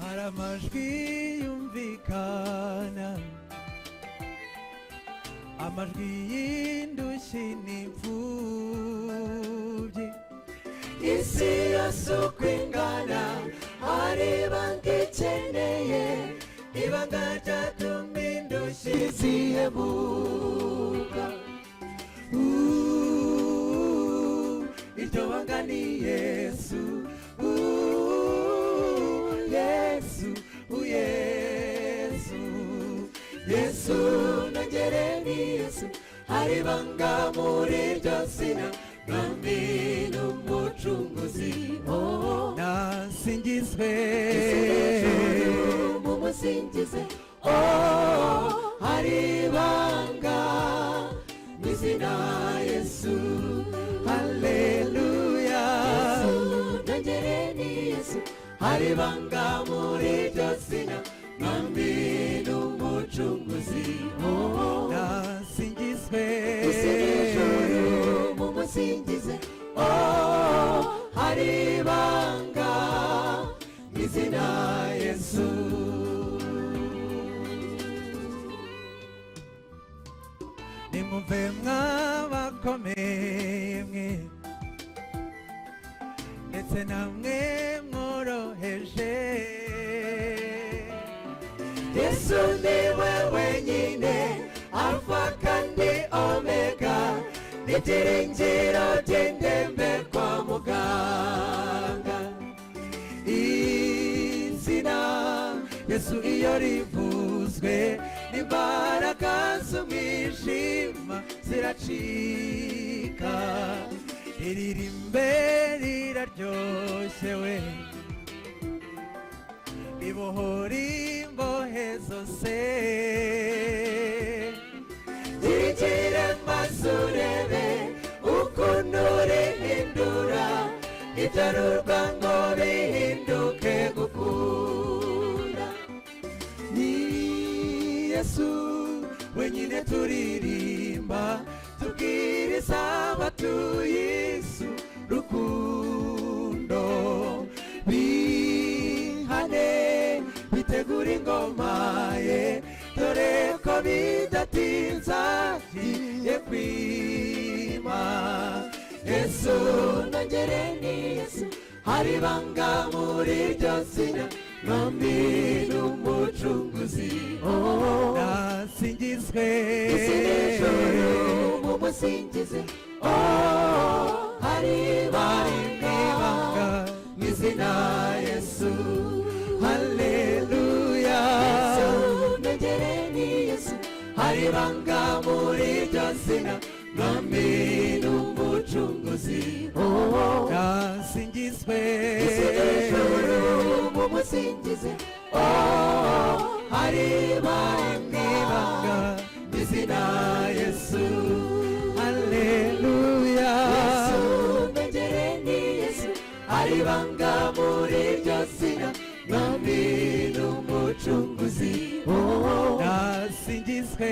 hari amajwi yumvikana, amajwi y'indushyi n'imfubyi. Isi yose uko ingana hari ibanga ikeneye, ibanga ryatuma indushyi zihebuka. Iryo banga ni Yesu, Yesu, Yesu, Yesu, nongere ni Yesu. Hari ibanga muri iryo zina, mwami n'umucunguzi. Nasingizwe mumusingize. Hari ibanga mu izina Yesu. Haleluya, Yesu nongere ni Yesu. Hari ibanga muri iryo zina, mwami n'umucunguzi. Nasingizwe mumusingize. Hari ibanga mu izina Yesu. Nimumve mw'abakomeye mwe, ndetse namwe mworoheje. Yesu niwe wenyine Alfa kandi Omega, n'ibyiringiro by'indembe kwa muganga. Izina Yesu iyo rivuzwe, n'imbaraga z'umwijima ziracika. Iririmbe riraryoshye we, ribohora imbohe zose. Girigire maze urebe ukuntu rihindura ibyarurwa ngo bihinduke gukunda. Ni Yesu wenyine turirimba, tubwiriza abatuye isi rukundo. Bihane bitegura ingoma ye, dore ko bidatinza agiye kwima. Yesu nongere ni Yesu. Hari ibanga muri iryo zina, mwami n'umucunguzi. Nasingizwe mumusingize. Hari ibanga mu izina Yesu. Haleluya, Yesu nongere ni Yesu. Hari ibanga muri iryo zina, mwami n'umucunguzi. Nasingizwe mumusingize. Hari ibanga mu izina Yesu. Haleluya, Yesu nongere ni Yesu. Hari ibanga muri iryo zina, mwami n'umucunguzi. Nasingizwe